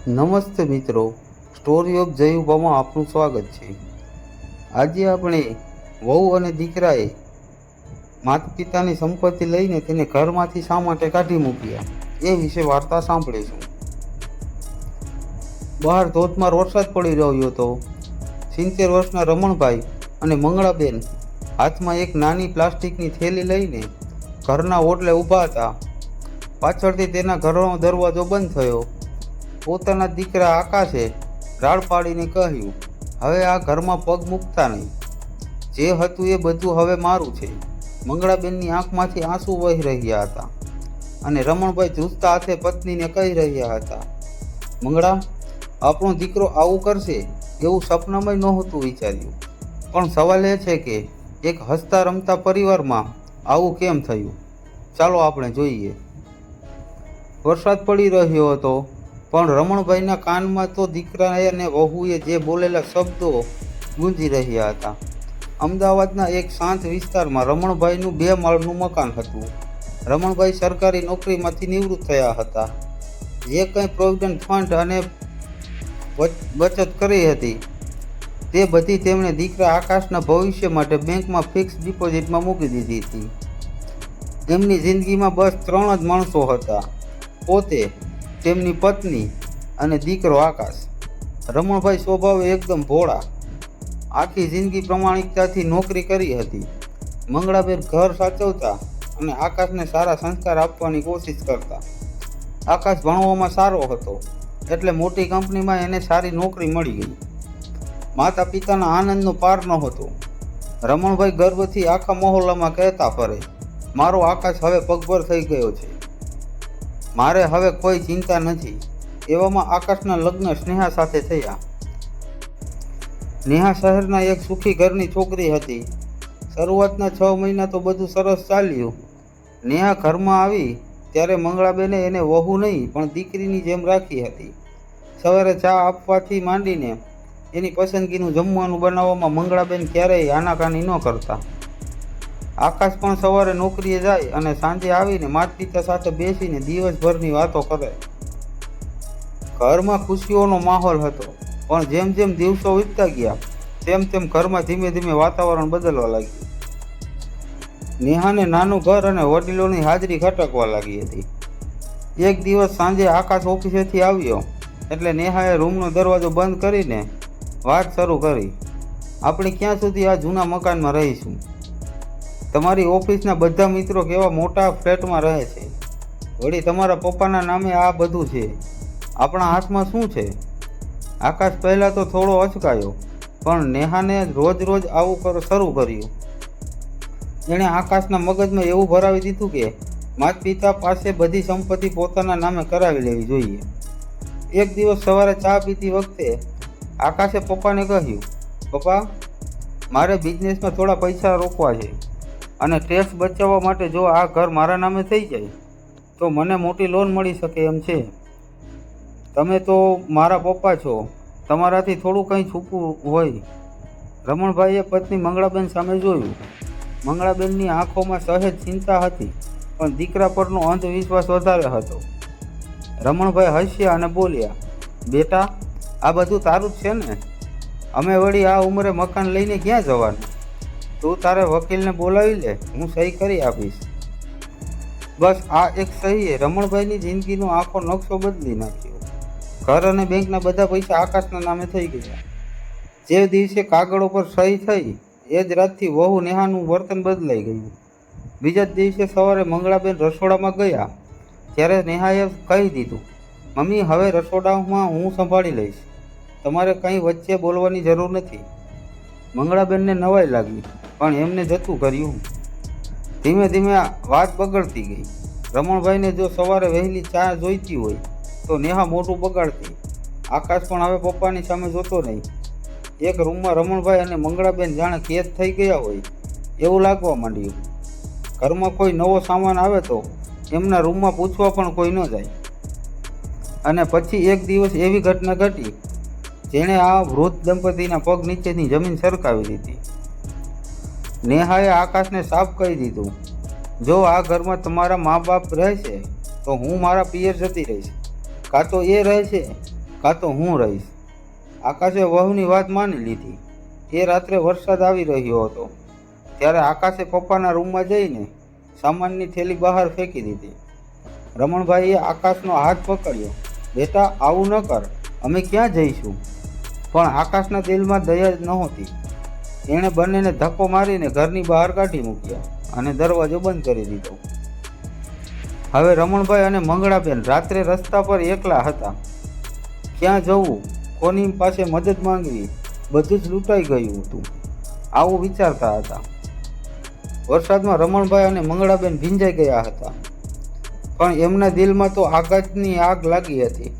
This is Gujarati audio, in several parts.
નમસ્તે મિત્રો, સ્ટોરી ઓફ જયુબામાં આપનું સ્વાગત છે। આજે આપણે વહુ અને દીકરાએ માતા પિતાની સંપત્તિ લઈને તેને ઘરમાંથી શા માટે કાઢી મૂક્યા એ વિશે વાર્તા સાંભળીશું। બહાર ધોધમાર વરસાદ પડી રહ્યો હતો। 70 વર્ષના રમણભાઈ અને મંગળાબેન હાથમાં એક નાની પ્લાસ્ટિકની થેલી લઈને ઘરના ઓટલે ઊભા હતા। પાછળથી તેના ઘરનો દરવાજો બંધ થયો। પોતાના દીકરા આકાશે રાડ પાડીને કહ્યું, હવે આ ઘરમાં પગ મૂકતા નહીં, જે હતું એ બધું હવે મારું છે। મંગળાબેનની આંખમાંથી આંસુ વહી રહ્યા હતા અને રમણભાઈ ધ્રુજતા હાથે પત્નીને કહી રહ્યા હતા, મંગળા, આપણો દીકરો આવું કરશે એવું સપનામાં નહોતું વિચાર્યું, પણ સવાલ એ છે કે એક હસતા રમતા પરિવારમાં આવું કેમ થયું? ચાલો આપણે જોઈએ। વરસાદ પડી રહ્યો હતો, પણ રમણભાઈના કાનમાં તો દીકરા અને વહુએ જે બોલેલા શબ્દો ગુંજી રહ્યા હતા। અમદાવાદના એક શાંત વિસ્તારમાં રમણભાઈનું 2 માળનું મકાન હતું। રમણભાઈ સરકારી નોકરીમાંથી નિવૃત્ત થયા હતા। જે કંઈ પ્રોવિડન્ટ ફંડ અને બચત કરી હતી તે બધી તેમણે દીકરા આકાશના ભવિષ્ય માટે બેંકમાં ફિક્સ ડિપોઝિટમાં મૂકી દીધી હતી। એમની જિંદગીમાં બસ 3 જ માણસો હતા, પોતે, તેમની પત્ની અને દીકરો આકાશ। રમણભાઈ સ્વભાવે એકદમ ભોળા, આખી જિંદગી પ્રમાણિકતાથી નોકરી કરી હતી। મંગળાબેન ઘર સાચવતા અને આકાશને સારા સંસ્કાર આપવાની કોશિશ કરતા। આકાશ ભણવામાં સારો હતો એટલે મોટી કંપનીમાં એને સારી નોકરી મળી ગઈ। માતા પિતાના આનંદનો પાર નહોતો। રમણભાઈ ગર્વથી આખા મહોલ્લામાં કહેતા ફરે, મારો આકાશ હવે પગભર થઈ ગયો છે, મારે હવે કોઈ ચિંતા નથી। એવામાં આકાશના લગ્ન સ્નેહા સાથે થયા। નેહા શહેરના એક સુખી ઘરની છોકરી હતી। શરૂઆતના 6 મહિના તો બધું સરસ ચાલ્યું। નેહા ઘરમાં આવી ત્યારે મંગળાબેને એને વહુ નહીં પણ દીકરીની જેમ રાખી હતી। સવારે ચા આપવાથી માંડીને એની પસંદગીનું જમવાનું બનાવવામાં મંગળાબેન ક્યારેય આનાકાની ન કરતા। આકાશ પણ સવારે નોકરીએ જાય અને સાંજે આવીને માતા પિતા સાથે બેસીને દિવસભરની વાતો કરે। ઘરમાં ખુશીઓનો માહોલ હતો, પણ જેમ જેમ દિવસો વીતતા ગયા તેમ તેમ ઘરમાં ધીમે ધીમે વાતાવરણ બદલવા લાગ્યું। નેહાને નાનું ઘર અને વડીલોની હાજરી ખટકવા લાગી હતી। એક દિવસ સાંજે આકાશ ઓફિસેથી આવ્યો એટલે નેહાએ રૂમનો દરવાજો બંધ કરીને વાત શરૂ કરી, આપણે ક્યાં સુધી આ જૂના મકાનમાં રહીશું? તમારી ઓફિસના બધા મિત્રો કેવા મોટા ફ્લેટમાં રહે છે, વળી તમારા પપ્પાના નામે આ બધું છે, આપણા હાથમાં શું છે? આકાશ પહેલાં તો થોડો અચકાયો, પણ નેહાને રોજ રોજ આવું શરૂ કર્યું। એણે આકાશના મગજમાં એવું ભરાવી દીધું કે માતા પિતા પાસે બધી સંપત્તિ પોતાના નામે કરાવી લેવી જોઈએ। એક દિવસ સવારે ચા પીતી વખતે આકાશે પપ્પાને કહ્યું, પપ્પા, મારે બિઝનેસમાં થોડા પૈસા રોકવા છે અને ટેક્સ બચાવવા માટે જો આ ઘર મારા નામે થઈ જાય તો મને મોટી લોન મળી શકે એમ છે। તમે તો મારા પપ્પા છો, તમારાથી થોડું કંઈ છૂપવું હોય। રમણભાઈએ પત્ની મંગળાબેન સામે જોયું। મંગળાબેનની આંખોમાં સહેજ ચિંતા હતી, પણ દીકરા પરનો અંધવિશ્વાસ વધારે હતો। રમણભાઈ હસ્યા અને બોલ્યા, બેટા, આ બધું તારું જ છે ને? અમે વળી આ ઉંમરે મકાન લઈને ક્યાં જવાનું? તું તારે વકીલને બોલાવી લે, હું સહી કરી આપીશ। બસ આ એક સહીએ રમણભાઈની જિંદગીનો આખો નકશો બદલી નાખ્યો। ઘર અને બેંકના બધા પૈસા આકાશના નામે થઈ ગયા। જે દિવસે કાગળો પર સહી થઈ એ જ રાતથી વહુ નેહાનું વર્તન બદલાઈ ગયું। બીજા જ દિવસે સવારે મંગળાબેન રસોડામાં ગયા ત્યારે નેહાએ કહી દીધું, મમ્મી, હવે રસોડામાં હું સંભાળી લઈશ, તમારે કંઈ વચ્ચે બોલવાની જરૂર નથી। મંગળાબેનને નવાઈ લાગી, પણ એમને જતું કર્યું। ધીમે ધીમે વાત બગડતી ગઈ। રમણભાઈને જો સવારે વહેલી ચા જોઈતી હોય તો નેહા મોટું બગાડતી। આકાશ પણ હવે પપ્પાની સામે જોતો નહીં। એક રૂમમાં રમણભાઈ અને મંગળાબેન જાણે કેદ થઈ ગયા હોય એવું લાગવા માંડ્યું। ઘરમાં કોઈ નવો સામાન આવે તો એમના રૂમમાં પૂછવા પણ કોઈ ન જાય। અને પછી એક દિવસ એવી ઘટના ઘટી જેણે આ વૃદ્ધ દંપતીના પગ નીચેની જમીન સરકાવી દીધી। નેહાએ આકાશને સાફ કહી દીધું, જો આ ઘરમાં તમારા મા બાપ રહેશે તો હું મારા પિયર જતી રહીશ, કાં તો એ રહેશે કાં તો હું રહીશ. આકાશે વહુની વાત માની લીધી. એ રાત્રે વરસાદ આવી રહ્યો હતો. ત્યારે આકાશે પપ્પાના રૂમમાં જઈને સામાનની થેલી બહાર ફેંકી દીધી. રમણભાઈએ આકાશનો હાથ પકડ્યો. બેટા, આવું ન કર, અમે ક્યાં જઈશું? પણ આકાશના દિલમાં દયા જ નહોતી. એણે બંનેને ધક્કો મારીને ઘરની બહાર કાઢી મૂક્યા અને દરવાજો બંધ કરી દીધો. હવે રમણભાઈ અને મંગળાબેન રાત્રે રસ્તા પર એકલા હતા. ક્યાં જવું, કોની પાસે મદદ માંગવી, બધું જ લૂંટાઈ ગયું હતું. આવું વિચારતા હતા. વરસાદમાં રમણભાઈ અને મંગળાબેન ભીંજાઈ ગયા હતા, પણ એમના દિલમાં તો આઘાતની આગ લાગી હતી.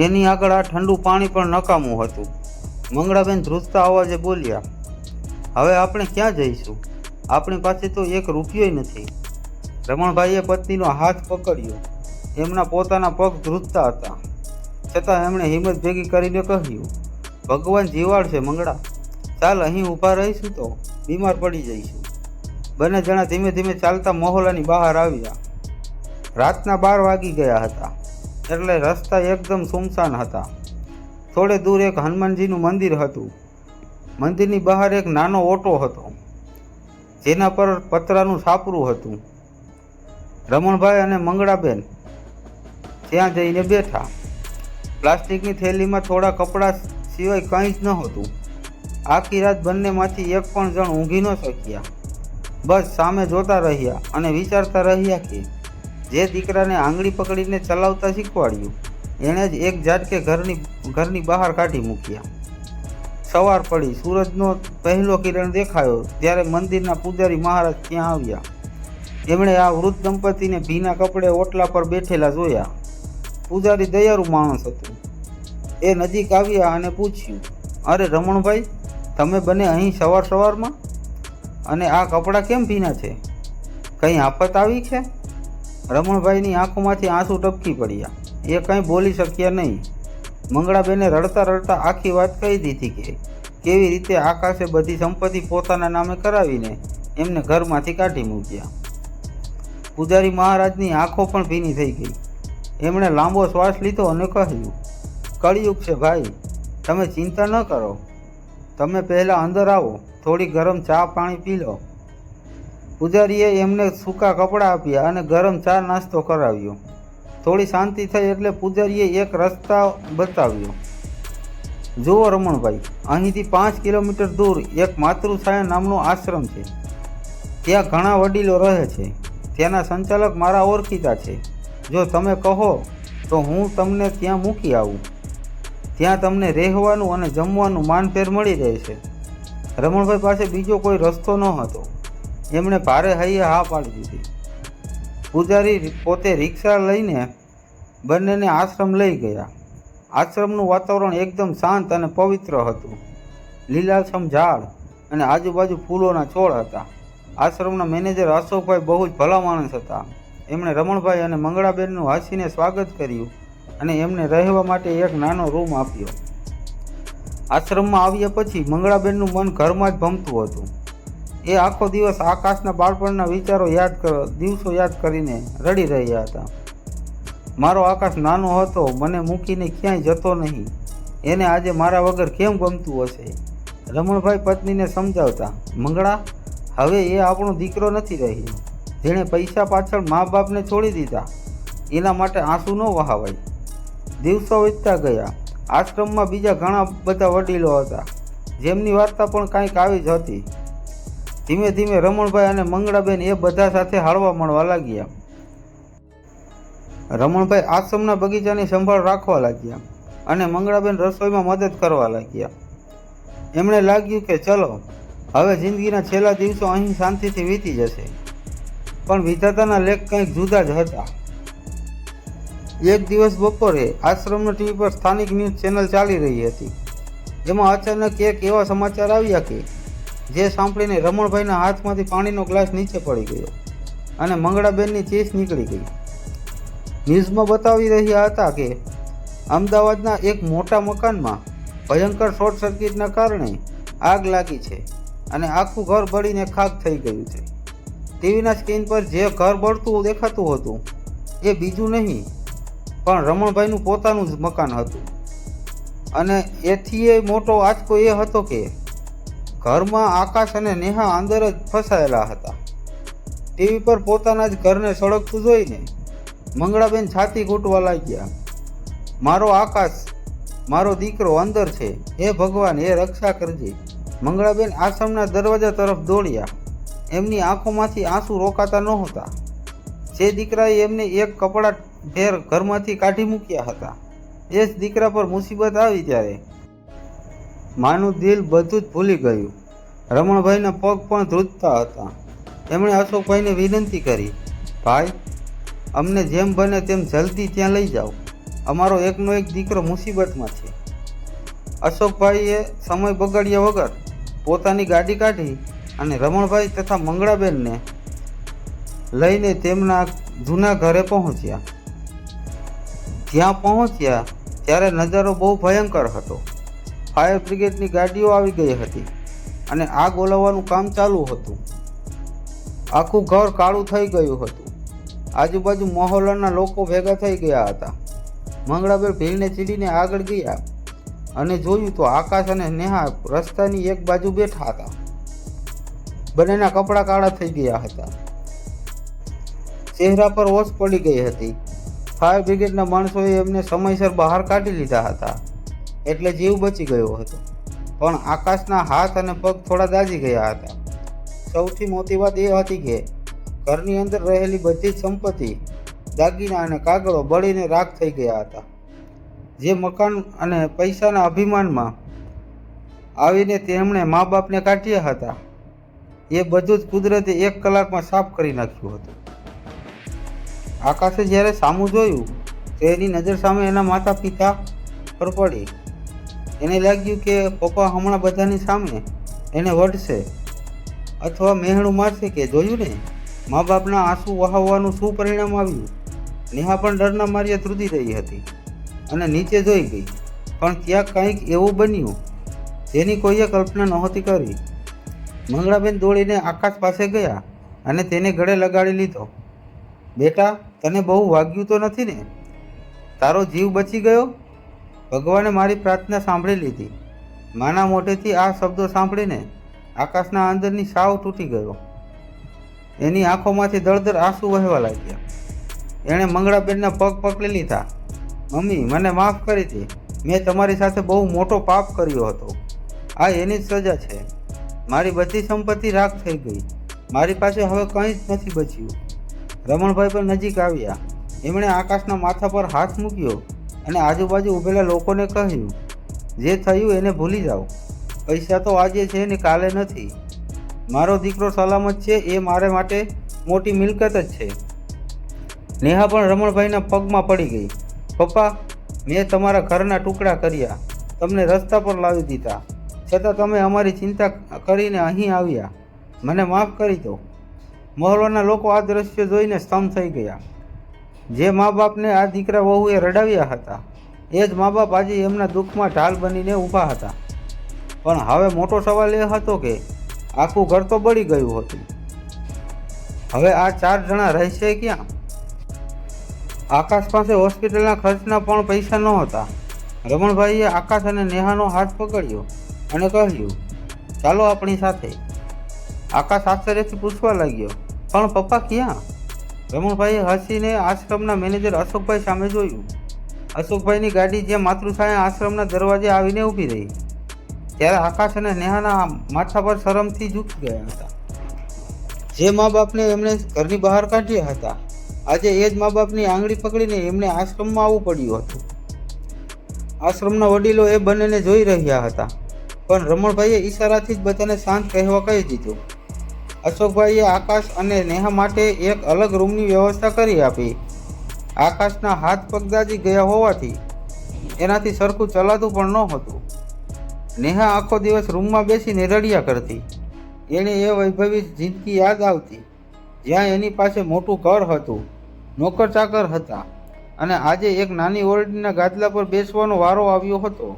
એની આગળ આ ઠંડુ પાણી પણ નકામું હતું. મંગળાબેન ધ્રુજતા અવાજે બોલ્યા, હવે આપણે ક્યાં જઈશું? આપણી પાસે તો એક રૂપિયોય નથી. રમણભાઈએ પત્નીનો હાથ પકડ્યો. એમના પોતાના પગ ધ્રુજતા હતા, છતાં એમણે હિંમત ભેગી કરીને કહ્યું, ભગવાન જીવાડશે મંગળા, ચાલ અહીં ઊભા રહીશું તો બીમાર પડી જઈશું. બંને જણા ધીમે ધીમે ચાલતા મહોલ્લાની બહાર આવ્યા. રાતના 12 વાગી ગયા હતા, એટલે રસ્તા એકદમ સુમસાન હતા. થોડે દૂર એક હનુમાનજીનું મંદિર હતું. મંદિરની બહાર એક નાનો ઓટો હતો, જેના પર પતરાનું છાપરું હતું. રમણભાઈ અને મંગળાબેન ત્યાં જઈને બેઠા. પ્લાસ્ટિકની થેલીમાં થોડા કપડાં સિવાય કંઈ જ નહોતું. આખી રાત બંનેમાંથી એક પણ જણ ઊંઘી ન શક્યા. બસ સામે જોતા રહ્યા અને વિચારતા રહ્યા કે જે દીકરાને આંગળી પકડીને ચલાવતા શીખવાડ્યું, એણે જ એક ઝાટકે ઘરની બહાર કાઢી મૂક્યા. સવાર પડી. સૂરજનો પહેલો કિરણ દેખાયો ત્યારે મંદિરના પૂજારી મહારાજ ત્યાં આવ્યા. એમણે આ વૃદ્ધ દંપતીને ભીના કપડે ઓટલા પર બેઠેલા જોયા. પૂજારી દયાળુ માણસ હતું. એ નજીક આવ્યા અને પૂછ્યું, અરે રમણભાઈ, તમે બંને અહીં સવારમાં? અને આ કપડાં કેમ ભીના છે? કંઈ આફત આવી છે? રમણભાઈની આંખોમાંથી આંસુ ટપકી પડ્યા. એ કંઈ બોલી શક્યા નહીં. મંગળાબેને રડતા રડતા આખી વાત કહી દીધી કે કેવી રીતે આકાશે બધી સંપત્તિ પોતાના નામે કરાવીને એમને ઘરમાંથી કાઢી મૂક્યા. પૂજારી મહારાજની આંખો પણ ભીની થઈ ગઈ. એમણે લાંબો શ્વાસ લીધો અને કહ્યું, કળિયુગ છે ભાઈ, તમે ચિંતા ન કરો. તમે પહેલાં અંદર આવો, થોડી ગરમ ચા પાણી પી લો. પૂજારીએ એમને સૂકા કપડાં આપ્યા અને ગરમ ચા નાસ્તો કરાવ્યો. થોડી શાંતિ થઈ એટલે પૂજારીએ એક રસ્તા બતાવ્યો. જુઓ રમણભાઈ, અહીંથી 5 કિલોમીટર દૂર એક માતૃછાયા નામનો આશ્રમ છે. ત્યાં ઘણા વડીલો રહે છે. ત્યાંના સંચાલક મારા ઓળખીતા છે. જો તમે કહો તો હું તમને ત્યાં મૂકી આવું. ત્યાં તમને રહેવાનું અને જમવાનું માનભેર મળી રહેશે. રમણભાઈ પાસે બીજો કોઈ રસ્તો ન હતો. એમણે ભારે હૈયે હા પાડી દીધી. પૂજારી પોતે રિક્ષા લઈને બંનેને આશ્રમ લઈ ગયા. આશ્રમનું વાતાવરણ એકદમ શાંત અને પવિત્ર હતું. લીલાછમ ઝાડ અને આજુબાજુ ફૂલોના છોડ હતા. આશ્રમના મેનેજર અશોકભાઈ બહુ જ ભલા માણસ હતા. એમણે રમણભાઈ અને મંગળાબેનનું હસીને સ્વાગત કર્યું અને એમને રહેવા માટે એક નાનો રૂમ આપ્યો. આશ્રમમાં આવ્યા પછી મંગળાબેનનું મન ઘરમાં જ ભમતું હતું. એ આખો દિવસ આકાશના બાળપણના દિવસો યાદ કરીને રડી રહ્યા હતા. મારો આકાશ નાનો હતો, મને મૂકીને ક્યાંય જતો નહીં. એને આજે મારા વગર કેમ ગમતું હશે? રમણભાઈ પત્નીને સમજાવતા, મંગળા, હવે એ આપણો દીકરો નથી રહ્યો. જેણે પૈસા પાછળ મા બાપને છોડી દીધા, એના માટે આંસુ ન વહાવાય. દિવસો વીતતા ગયા. આશ્રમમાં બીજા ઘણા બધા વડીલો હતા, જેમની વાર્તા પણ કાંઈક આવી જ હતી. ધીમે ધીમે રમણભાઈ અને મંગળાબેન એ બધા સાથે હળવા મળવા લાગ્યા. રમણભાઈ આશ્રમના બગીચાની સંભાળ રાખવા લાગ્યા અને મંગળાબેન રસોઈમાં મદદ કરવા લાગ્યા. એમણે લાગ્યું કે ચલો, હવે જિંદગીના છેલ્લા દિવસો અહીં શાંતિથી વીતી જશે. પણ વિધાતાના લેખ કંઈક જુદા જ હતા. એક દિવસ બપોરે આશ્રમના ટીવી પર સ્થાનિક ન્યૂઝ ચેનલ ચાલી રહી હતી. જેમાં અચાનક એક એવા સમાચાર આવ્યા કે જે સાંભળીને રમણભાઈના હાથમાંથી પાણીનો ગ્લાસ નીચે પડી ગયો અને મંગળાબેનની ચીસ નીકળી ગઈ. ન્યૂઝમાં બતાવી રહ્યા હતા કે અમદાવાદના એક મોટા મકાનમાં ભયંકર શોર્ટ સર્કિટના કારણે આગ લાગી છે અને આખું ઘર બળીને ખાક થઈ ગયું છે. ટીવીના સ્ક્રીન પર જે ઘર બળતું દેખાતું હતું એ બીજું નહીં પણ રમણભાઈનું પોતાનું જ મકાન હતું. અને એથી મોટો આંચકો એ હતો કે ઘરમાં આકાશ અને નેહા અંદર જ ફસાયેલા હતા. ટીવી પર પોતાના જ ઘરને સળગતું જોઈને મંગળાબેન છાતી કૂટવા લાગ્યા. મારો આકાશ, મારો દીકરો અંદર છે, હે ભગવાન, હે રક્ષા કરજે. મંગળાબેન આશ્રમના દરવાજા તરફ દોડ્યા. એમની આંખોમાંથી આંસુ રોકાતા નહોતા. જે દીકરાએ એમને એક કપડાં ભેર ઘરમાંથી કાઢી મૂક્યા હતા, એ જ દીકરા પર મુસીબત આવી ત્યારે માનું દિલ બધું જ ભૂલી ગયું. રમણભાઈના પગ પણ ધ્રુજતા હતા. એમણે અશોકભાઈને વિનંતી કરી, ભાઈ, અમને જેમ બને તેમ જલ્દી ત્યાં લઈ જાઓ. અમારો એકનો એક દીકરો મુસીબતમાં છે. અશોકભાઈએ સમય બગાડ્યા વગર પોતાની ગાડી કાઢી અને રમણભાઈ તથા મંગળાબેનને લઈને તેમના જૂના ઘરે પહોંચ્યા. ત્યાં પહોંચ્યા ત્યારે નજારો બહુ ભયંકર હતો. ફાયર બ્રિગેડની ગાડીઓ આવી ગઈ હતી અને આગ ઓલવવાનું કામ ચાલુ હતું. આખું ઘર કાળું થઈ ગયું હતું. આજુબાજુ મહોલ્લાના લોકો ભેગા થઈ ગયા હતા. મંગળાબેન ભીડને ચીડીને આગળ ગયા અને જોયું તો આકાશ અને નેહા રસ્તાની એક બાજુ બેઠા હતા. બંનેના કપડાં કાળા થઈ ગયા હતા. ચહેરા પર ઓછ પડી ગઈ હતી. ફાયર બ્રિગેડના માણસોએ એમને સમયસર બહાર કાઢી લીધા હતા એટલે જીવ બચી ગયો હતો. પણ આકાશના હાથ અને પગ થોડા દાઝી ગયા હતા. સૌથી મોટી વાત એ હતી કે ઘરની અંદર રહેલી બધી જ સંપત્તિ, દાગીના અને કાગળો બળીને રાખ થઈ ગયા હતા. જે મકાન અને પૈસાના અભિમાનમાં આવીને તેમણે મા બાપને કાઢ્યા હતા, એ બધું જ કુદરતે 1 કલાકમાં સાફ કરી નાખ્યું હતું. આકાશે જ્યારે સામું જોયું તો એની નજર સામે એના માતા પિતા પર પડી. એને લાગ્યું કે પપ્પા હમણાં બધાની સામે એને વઢશે અથવા મહેણું મારશે. કે જોયું ને, મા બાપના આંસુ વહાવવાનું શું પરિણામ આવ્યું. નેહા પણ ડરના માર્યા ધ્રુજી રહી હતી અને નીચે જોઈ ગઈ. પણ ત્યાં કંઈક એવું બન્યું જેની કોઈએ કલ્પના નહોતી કરી. મંગળાબેન દોડીને આકાશ પાસે ગયા અને તેને ગળે લગાડી લીધો. બેટા, તને બહુ વાગ્યું તો નથી ને? તારો જીવ બચી ગયો? ભગવાને મારી પ્રાર્થના સાંભળી લીધી. માના મોઢેથી આ શબ્દો સાંભળીને આકાશના અંદરની સાવ તૂટી ગયો. એની આંખોમાંથી દળદર આંસુ વહેવા લાગ્યા. એણે મંગળાબેનના પગ પકડી લીધા. મમ્મી, મને માફ કરી દે. મેં તમારી સાથે બહુ મોટો પાપ કર્યો હતો. આ એની જ સજા છે. મારી બધી સંપત્તિ રાખ થઈ ગઈ. મારી પાસે હવે કંઈ જ નથી બચ્યું. રમણભાઈ પણ નજીક આવ્યા. એમણે આકાશના માથા પર હાથ મૂક્યો અને આજુબાજુ ઊભેલા લોકોને કહ્યું, જે થયું એને ભૂલી જાઓ. પૈસા તો આજે છે ને કાલે નથી. મારો દીકરો સલામત છે, એ મારે માટે મોટી મિલકત જ છે. નેહા પણ રમણભાઈના પગમાં પડી ગઈ. પપ્પા, મેં તમારા ઘરના ટુકડા કર્યા, તમને રસ્તા પર લાવી દીધા, છતાં તમે અમારી ચિંતા કરીને અહીં આવ્યા. મને માફ કરી દો. મહોલ્લાના લોકો આ દ્રશ્ય જોઈને સ્તંભ થઈ ગયા. જે મા બાપને આ દીકરા વહુએ રડાવ્યા હતા, એ જ મા બાપ આજે એમના દુઃખમાં ઢાલ બનીને ઊભા હતા. પણ હવે મોટો સવાલ એ હતો કે આખું ઘર તો બળી ગયું હતું. હવે આ 4 જણા રહેશે ક્યાં? આકાશ પાસે હોસ્પિટલના ખર્ચના પણ પૈસા નહોતા. રમણભાઈએ આકાશ અને નેહાનો હાથ પકડ્યો અને કહ્યું, ચાલો આપણી સાથે. આકાશ આશ્ચર્યથી પૂછવા લાગ્યો, પણ પપ્પા ક્યાં? રમણભાઈએ હસીને આશ્રમના મેનેજર અશોકભાઈ સામે જોયું. અશોકભાઈની ગાડી જ્યાં માતૃછાયા આશ્રમના દરવાજે આવીને ઊભી રહી. ત્યારે આકાશ અને નેહાના માથા પર શરમથી ઝૂકી ગયા હતા. જે મા બાપને એમણે ઘરની બહાર કાઢ્યા હતા, આજે એ જ મા બાપની આંગળી પકડીને એમને આશ્રમમાં આવવું પડ્યું હતું. આશ્રમના વડીલો એ બંનેને જોઈ રહ્યા હતા, પણ રમણભાઈએ ઈશારાથી જ બધાને શાંત રહેવા કહી દીધું. અશોકભાઈએ આકાશ અને નેહા માટે એક અલગ રૂમની વ્યવસ્થા કરી આપી. આકાશના હાથ પગ દાઝી ગયા હોવાથી એનાથી સરખું ચલાતું પણ નહોતું. નેહા આખો દિવસ રૂમમાં બેસીને રડ્યા કરતી. એને એ વૈભવી જિંદગી યાદ આવતી, જ્યાં એની પાસે મોટું ઘર હતું, નોકર ચાકર હતા અને આજે એક નાની ઓરડીના ગાદલા પર બેસવાનો વારો આવ્યો હતો.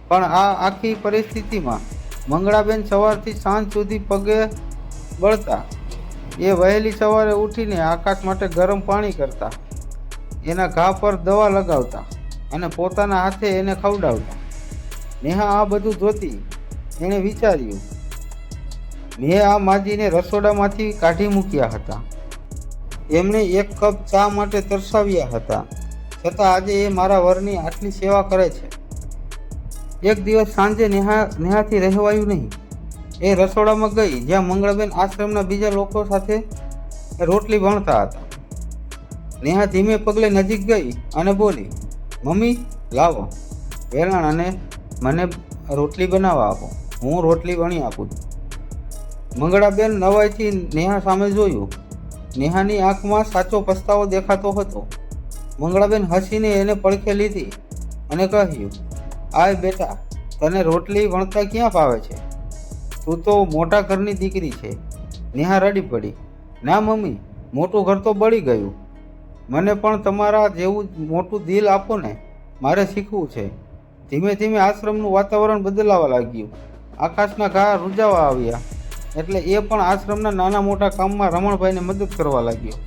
પણ આ આખી પરિસ્થિતિમાં મંગળાબેન સવારથી સાંજ સુધી પગે બળતા. એ વહેલી સવારે ઉઠીને આકાશ માટે ગરમ પાણી કરતા, એના ઘા પર દવા લગાવતા અને પોતાના હાથે એને ખવડાવતા. નેહા આ બધું જોતી એણે વિચાર્યું, મેં આ માજીને રસોડામાંથી કાઢી મૂક્યા હતા, એમને એક કપ ચા માટે તરસાવ્યા હતા, છતાં આજે એ મારા વરની આટલી સેવા કરે છે. એક દિવસ સાંજે નેહાથી રહેવાયું નહીં. એ રસોડામાં ગઈ જ્યાં મંગળાબેન આશ્રમના બીજા લોકો સાથે રોટલી વણતા હતા. નેહા ધીમે પગલે નજીક ગઈ અને બોલી, મમ્મી લાવો વેલણ અને મને રોટલી બનાવવા આપો, હું રોટલી વણી આપું છું. મંગળાબેન નવાઈથી નેહા સામે જોયું. નેહાની આંખમાં સાચો પસ્તાવો દેખાતો હતો. મંગળાબેન હસીને એને પડખે લીધી અને કહ્યું, આય બેટા, તને રોટલી વણતા ક્યાં ફાવે છે? તું તો મોટા ઘરની દીકરી છે. નેહા રડી પડી, ના મમ્મી, મોટું ઘર તો બળી ગયું, મને પણ તમારા જેવું મોટું દિલ આપો ને, મારે શીખવું છે. ધીમે ધીમે આશ્રમનું વાતાવરણ બદલાવા લાગ્યું. આકાશના ઘા રૂંજાવા આવ્યા એટલે એ પણ આશ્રમના નાના મોટા કામમાં રમણભાઈને મદદ કરવા લાગ્યો.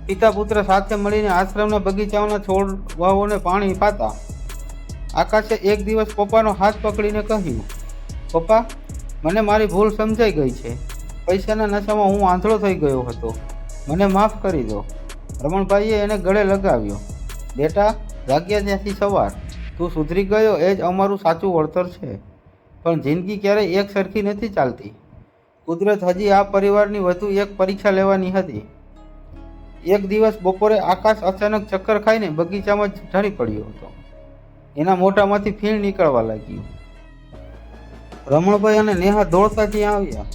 પિતા પુત્ર સાથે મળીને આશ્રમના બગીચાઓના છોડવાઓને પાણી પાતા. આકાશે એક દિવસ પપ્પાનો હાથ પકડીને કહ્યું, પપ્પા, મને મારી ભૂલ સમજાઈ ગઈ છે. પૈસાના નશામાં હું આંધળો થઈ ગયો હતો, મને માફ કરી દો. રમણભાઈએ એને ગળે લગાવ્યો. બેટા, જાગ્યા ત્યાંથી સવાર, તું સુધરી ગયો એ જ અમારું સાચું વળતર છે. પણ જિંદગી ક્યારેય એક સરખી નથી ચાલતી. કુદરત હજી આ પરિવારની વધુ એક પરીક્ષા લેવાની હતી. એક દિવસ બપોરે આકાશ અચાનક ચક્કર ખાઈને બગીચામાં ઢળી પડ્યો હતો. એના મોઢામાંથી ફીણ નીકળવા લાગ્યું. રમણભાઈ અને નેહા દોડતા ત્યાં આવ્યા.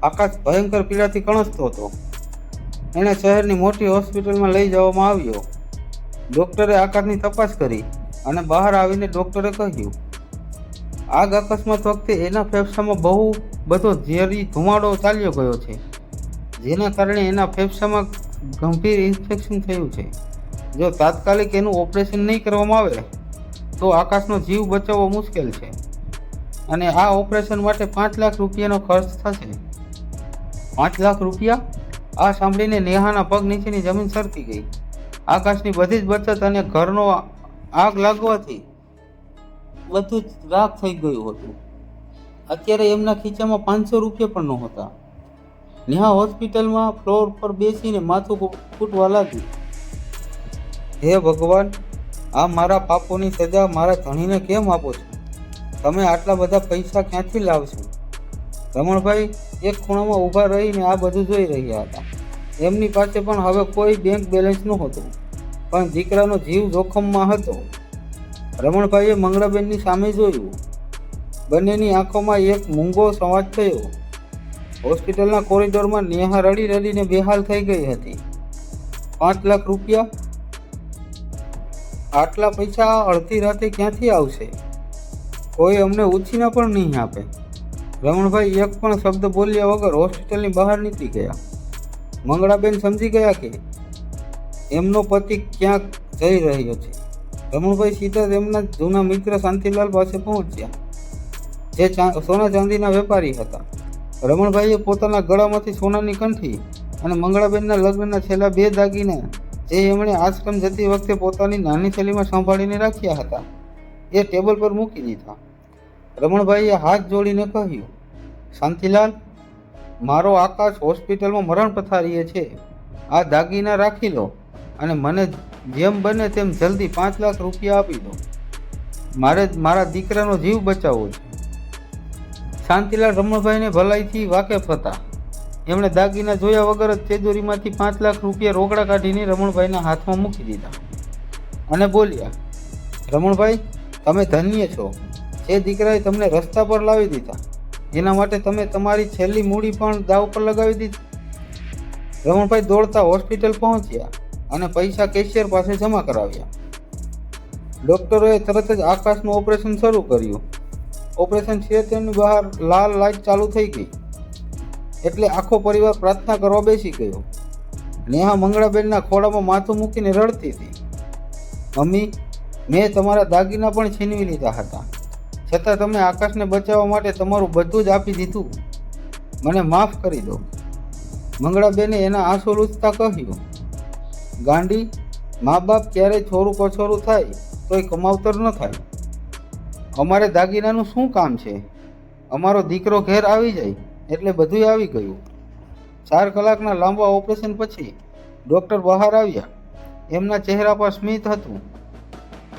આકાશ ભયંકર પીડાથી કણસતો હતો. એણે શહેરની મોટી હોસ્પિટલમાં લઈ જવામાં આવ્યો. ડૉક્ટરે આકાશની તપાસ કરી અને બહાર આવીને ડૉક્ટરે કહ્યું, આગ અકસ્માત વખતે એના ફેફસામાં બહુ બધો ઝેરી ધુમાડો ચાલ્યો ગયો છે, જેના કારણે એના ફેફસામાં ગંભીર ઇન્ફેક્શન થયું છે. જો તાત્કાલિક એનું ઓપરેશન નહીં કરવામાં આવે તો આકાશનો જીવ બચાવવો મુશ્કેલ છે અને આ ઓપરેશન માટે 5 લાખ રૂપિયાનો ખર્ચ થશે. 5 લાખ રૂપિયા? આ સાંભળીને નેહાના પગ નીચેની જમીન સરકી ગઈ. આકાશની બધી જ બચત અને ઘરનો આગ લાગવાથી બધું જ રાખ થઈ ગયું હતું. અત્યારે એમના ખીચામાં 500 રૂપિયા પણ નહોતા. નેહા હોસ્પિટલમાં ફ્લોર પર બેસીને માથું ફૂટવા લાગી. હે ભગવાન, આ મારા પાપોની સજા મારા ધણીને કેમ આપો છો? તમે આટલા બધા પૈસા ક્યાંથી લાવશો? રમણભાઈ એક ખૂણામાં ઊભા રહીને આ બધું જોઈ રહ્યા હતા. એમની પાસે પણ હવે કોઈ બેંક બેલેન્સ નહોતું, પણ દીકરાનો જીવ જોખમમાં હતો. રમણભાઈએ મંગળાબેનની સામે જોયું. બંનેની આંખોમાં એક મૂંગો સંવાદ થયો. હોસ્પિટલના કોરિડોરમાં નેહા રડી રડીને બેહાલ થઈ ગઈ હતી. 5 લાખ રૂપિયા? આટલા પૈસા અડધી રાતે ક્યાંથી આવશે? કોઈ અમને ઉછીના પણ નહીં આપે. રમણભાઈ એક પણ શબ્દ બોલ્યા વગર હોસ્પિટલની બહાર નીકળી ગયા. મંગળાબેન સમજી ગયા કે એમનો પતિ ક્યાંક જઈ રહ્યો છે. રમણભાઈ સીધા તેમના જૂના મિત્ર શાંતિલાલ પાસે પહોંચ્યા, જે સોના ચાંદીના વેપારી હતા. રમણભાઈએ પોતાના ગળામાંથી સોનાની કંઠી અને મંગળાબેનના લગ્નના છેલ્લા 2 દાગીના, જે એમણે આશ્રમ જતી વખતે પોતાની નાની થેલીમાં સંભાળીને રાખ્યા હતા, એ ટેબલ પર મૂકી દીધા. રમણભાઈએ હાથ જોડીને કહ્યું, શાંતિલાલ, મારો આકાશ હોસ્પિટલમાં મરણ પથારીએ છે. આ દાગીના રાખી લો અને મને જેમ બને તેમ જલ્દી 5 લાખ રૂપિયા આપી દો. મારે મારા દીકરાનો જીવ બચાવવો છે. શાંતિલાલ રમણભાઈને ભલાઈથી વાકેફ હતા. એમણે દાગીના જોયા વગર જ તિજોરીમાંથી 5 લાખ રૂપિયા રોકડા કાઢીને રમણભાઈના હાથમાં મૂકી દીધા અને બોલ્યા, રમણભાઈ, તમે ધન્ય છો. જે દીકરાએ તમને રસ્તા પર લાવી દીધા, એના માટે તમે તમારી છેલ્લી મૂડી પણ દાવ પર લગાવી દીધી. રમણભાઈ દોડતા હોસ્પિટલ પહોંચ્યા અને પૈસા કેશિયર પાસે જમા કરાવ્યા. ડૉક્ટરોએ તરત જ આકાશનું ઓપરેશન શરૂ કર્યું. ઓપરેશન થિયેટરની બહાર લાલ લાઇટ ચાલુ થઈ ગઈ એટલે આખો પરિવાર પ્રાર્થના કરવા બેસી ગયો. નેહા મંગળાબેનના ખોળામાં માથું મૂકીને રડતી હતી. મમ્મી, મેં તમારા દાગીના પણ છીનવી લીધા હતા, છતાં તમે આકાશને બચાવવા માટે તમારું બધું જ આપી દીધું. મને માફ કરી દો. મંગળાબેને એના આંસુ લૂછતા કહ્યું, ગાંડી, મા બાપ ક્યારેય છોરું કછોરું થાય તોય કમાવતર ન થાય. અમારે દાગીનાનું શું કામ છે? અમારો દીકરો ઘેર આવી જાય એટલે બધું આવી ગયું. 4 કલાકના લાંબા ઓપરેશન પછી ડૉક્ટર બહાર આવ્યા. એમના ચહેરા પર સ્મિત હતું.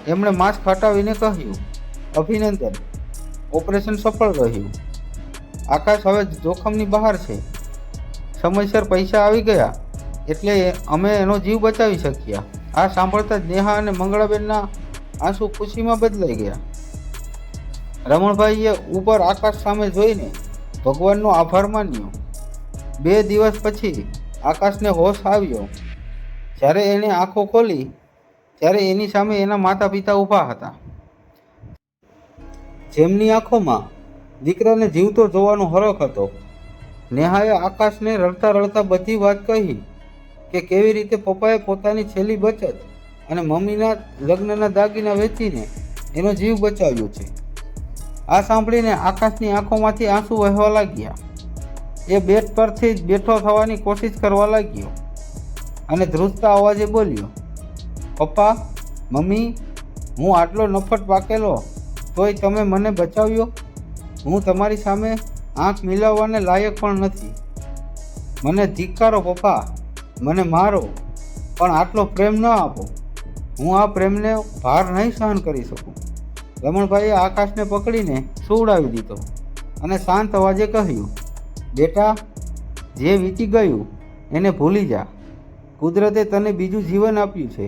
એમણે માસ્ક હટાવીને કહ્યું, અભિનંદન, ઓપરેશન સફળ રહ્યું. આકાશ હવે જોખમની બહાર છે. સમયસર પૈસા આવી ગયા એટલે અમે એનો જીવ બચાવી શક્યા. આ સાંભળતા જ નેહા અને મંગળાબેનના આંસુ ખુશીમાં બદલાઈ ગયા. રમણભાઈએ ઉપર આકાશ સામે જોઈને ભગવાનનો આભાર માન્યો. 2 દિવસ પછી આકાશને હોશ આવ્યો. જ્યારે એણે આંખો ખોલી ત્યારે એની સામે એના માતા પિતા ઊભા હતા, જેમની આંખોમાં દીકરાને જીવતો જોવાનો હરખ હતો. નેહાએ આકાશને રડતા રડતા બધી વાત કહી કે કેવી રીતે પપ્પાએ પોતાની છેલ્લી બચત અને મમ્મીના લગ્નના દાગીના વેચીને એનો જીવ બચાવ્યો છે. આ સાંભળીને આકાશની આંખોમાંથી આંસુ વહેવા લાગ્યા. એ બેડ પરથી જ બેઠો થવાની કોશિશ કરવા લાગ્યો અને ધ્રુજતા અવાજે બોલ્યો, પપ્પા, મમ્મી, હું આટલો નફટ પાકેલો તોય તમે મને બચાવ્યો. હું તમારી સામે આંખ મિલાવવાને લાયક પણ નથી. મને ધિક્કારો પપ્પા, મને મારો, પણ આટલો પ્રેમ ન આપો. હું આ પ્રેમને ભાર નહીં સહન કરી શકું. રમણભાઈએ આકાશને પકડીને સુવડાવી દીધો અને શાંત અવાજે કહ્યું, બેટા, જે વીતી ગયું એને ભૂલી જા. કુદરતે તને બીજું જીવન આપ્યું છે.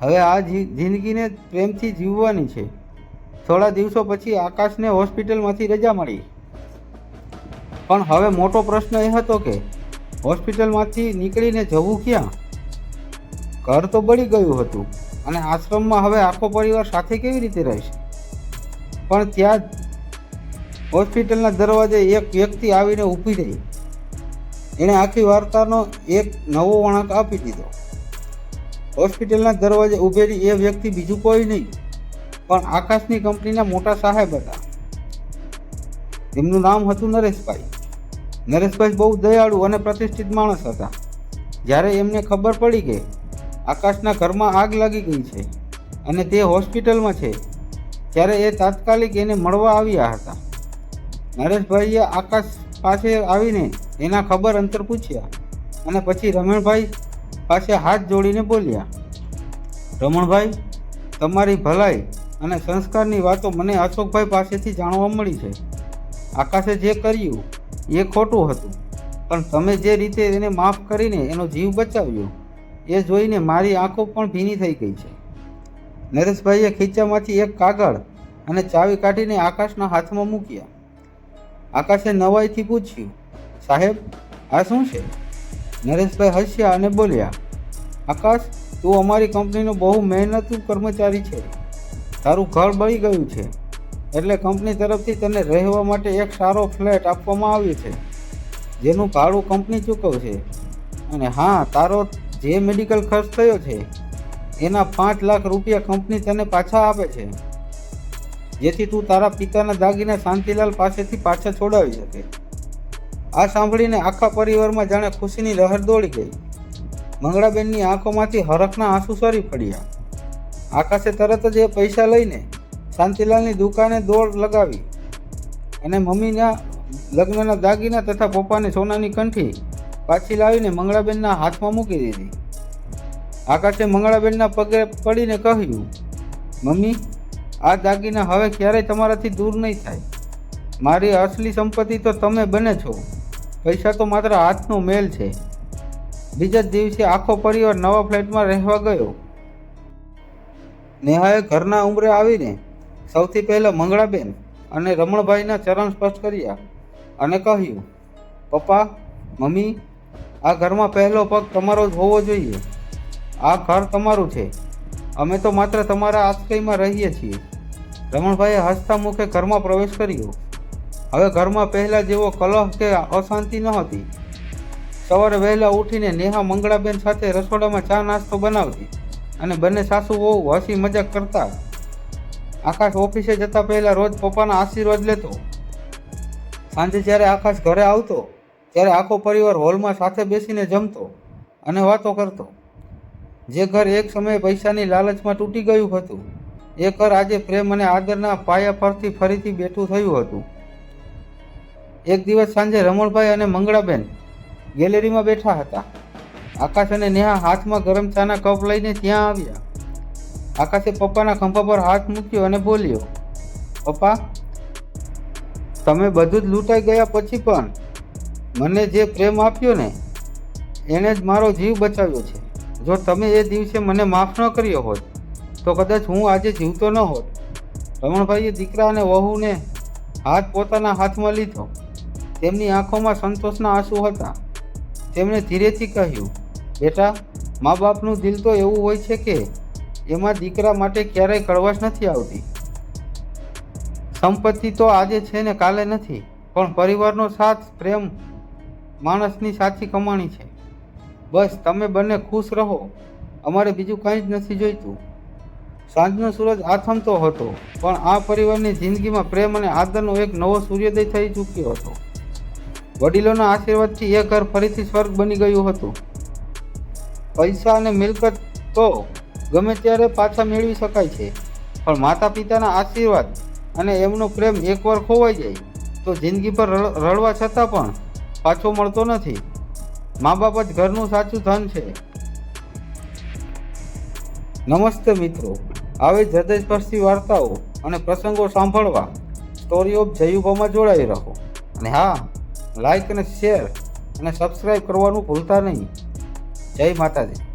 હવે આ જિંદગીને પ્રેમથી જીવવાની છે. થોડા દિવસો પછી આકાશને હોસ્પિટલમાંથી રજા મળી. પણ હવે મોટો પ્રશ્ન એ હતો કે હોસ્પિટલમાંથી નીકળીને જવું ક્યાં? ઘર તો બળી ગયું હતું અને આશ્રમમાં હવે આખો પરિવાર સાથે કેવી રીતે રહેશે? પણ ત્યાં જ હોસ્પિટલના દરવાજે એક વ્યક્તિ આવીને ઊભી રહી. એણે આખી વાર્તાનો એક નવો વળાંક આપી દીધો. હોસ્પિટલના દરવાજે ઊભેલી એ વ્યક્તિ બીજું કોઈ નહીં પણ આકાશની કંપનીના મોટા સાહેબ હતા. તેમનું નામ હતું નરેશભાઈ. નરેશભાઈ બહુ દયાળુ અને પ્રતિષ્ઠિત માણસ હતા. જ્યારે એમને ખબર પડી કે આકાશના ઘરમાં આગ લાગી ગઈ છે અને તે હોસ્પિટલમાં છે, ત્યારે એ તાત્કાલિક એને મળવા આવ્યા હતા. નરેશભાઈએ આકાશ પાસે આવીને એના ખબર અંતર પૂછ્યા અને પછી રમણભાઈ પાસે હાથ જોડીને બોલ્યા, રમણભાઈ, તમારી ભલાઈ અને સંસ્કારની વાતો મને અશોકભાઈ પાસેથી જાણવા મળી છે. આકાશે જે કર્યું એ ખોટું હતું, પણ તમે જે રીતે એને માફ કરીને એનો જીવ બચાવ્યો એ જોઈને મારી આંખો પણ ભીની થઈ ગઈ છે. નરેશભાઈએ ખીચામાંથી એક કાગળ અને ચાવી કાઢીને આકાશના હાથમાં મૂક્યા. આકાશે નવાઈથી પૂછ્યું, સાહેબ, આ શું છે? નરેશભાઈ હસ્યા અને બોલ્યા, આકાશ, તું અમારી કંપનીનો બહુ મહેનતુ કર્મચારી છે. તારું ઘર બળી ગયું છે એટલે કંપની તરફથી તને રહેવા માટે એક સારો ફ્લેટ આપવામાં આવ્યો છે, જેનું ભાડું કંપની ચૂકવશે. અને હા, તારો જે મેડિકલ ખર્ચ થયો છે એના 5 લાખ રૂપિયા કંપની તને પાછા આપે છે, જેથી તું તારા પિતાના દાગીના શાંતિલાલ પાસેથી પાછા છોડાવી શકે. આ સાંભળીને આખા પરિવારમાં જાણે ખુશીની લહેર દોડી ગઈ. મંગળાબેનની આંખોમાંથી હરખના આંસુ સરી પડ્યા. આકાશે તરત જ એ પૈસા લઈને શાંતિલાલની દુકાને દોડ લગાવી અને મમ્મીના લગ્નના દાગીના તથા પપ્પાને સોનાની કંઠી પાછી લાવીને મંગળાબેનના હાથમાં મૂકી દીધી. આકાશે મંગળાબેનના પગે પડીને કહ્યું, મમ્મી, આ દાગીના હવે ક્યારેય તમારાથી દૂર નહીં થાય. મારી અસલી સંપત્તિ તો તમે બને છો. પૈસા તો માત્ર હાથનો મેલ છે. બીજા જ દિવસે આખો પરિવાર નવા ફ્લેટમાં રહેવા ગયો. નેહાએ ઘરના ઉંબરે આવીને સૌથી પહેલાં મંગળાબેન અને રમણભાઈના ચરણ સ્પર્શ કર્યા અને કહ્યું, પપ્પા, મમ્મી, આ ઘરમાં પહેલો પગ તમારો જ હોવો જોઈએ. આ ઘર તમારું છે. અમે તો માત્ર તમારા આશ્રયમાં રહીએ છીએ. રમણભાઈએ હસતા મુખે ઘરમાં પ્રવેશ કર્યો. હવે ઘરમાં પહેલાં જેવો કલહ કે અશાંતિ નહોતી. સવારે વહેલા ઉઠીને નેહા મંગળાબેન સાથે રસોડામાં ચા નાસ્તો બનાવતી અને બંને સાસુ વહુ હસી મજાક કરતા. આકાશ ઓફિસે જતા પહેલાં રોજ પપ્પાના આશીર્વાદ લેતો. સાંજે જ્યારે આકાશ ઘરે આવતો ત્યારે આખો પરિવાર હોલમાં સાથે બેસીને જમતો અને વાતો કરતો. જે ઘર એક સમયે પૈસાની લાલચમાં તૂટી ગયું હતું, એ ઘર આજે પ્રેમ અને આદરના પાયા પરથી ફરીથી બેઠું થયું હતું. એક દિવસ સાંજે રમણભાઈ અને મંગળાબેન ગેલેરીમાં બેઠા હતા. આકાશ અને નેહા હાથમાં ગરમ ચાના કપ લઈને ત્યાં આવ્યા. આકાશે પપ્પાના ખંભા પર હાથ મૂક્યો અને બોલ્યો, પપ્પા, તમે બધું જ લૂંટાઈ ગયા પછી પણ મને જે પ્રેમ આપ્યો ને એણે જ મારો જીવ બચાવ્યો છે. જો તમે એ દિવસે મને માફ ન કર્યો હોત તો કદાચ હું આજે જીવતો ન હોત. રમણભાઈએ દીકરા અને વહુને હાથ પોતાના હાથમાં લીધો. તેમની આંખોમાં સંતોષના આંસુ હતા. તેમણે ધીરેથી કહ્યું, બેટા, મા બાપનું દિલ તો એવું હોય છે કે એમાં દીકરા માટે ક્યારેય કડવાશ નથી આવતી. સંપત્તિ તો આજે છે ને કાલે નથી, પણ પરિવારનો સાથ, પ્રેમ માણસની સાચી કમાણી છે. બસ તમે બંને ખુશ રહો, અમારે બીજું કંઈ જ નથી જોઈતું. સાંજનો સૂરજ આથમતો હતો, પણ આ પરિવારની જિંદગીમાં પ્રેમ અને આદરનો એક નવો સૂર્યોદય થઈ ચૂક્યો હતો. વડીલોના આશીર્વાદથી એ ઘર ફરીથી સ્વર્ગ બની ગયું હતું. પૈસા અને મિલકત તો ગમે ત્યારે પાછા મેળવી શકાય છે, પણ માતા પિતાના આશીર્વાદ અને એમનો પ્રેમ એકવાર ખોવાઈ જાય તો જિંદગી પર રડવા છતાં પણ પાછો મળતો નથી. મા બાપ જ ઘરનું સાચું ધન છે. નમસ્તે મિત્રો, આવી જ હૃદયસ્પર્શી વાર્તાઓ અને પ્રસંગો સાંભળવા સ્ટોરી ઓફ જયુભામાં જોડાઈ રહો. અને હા, લાઈક અને શેર અને સબસ્ક્રાઈબ કરવાનું ભૂલતા નહીં. જય માતાજી.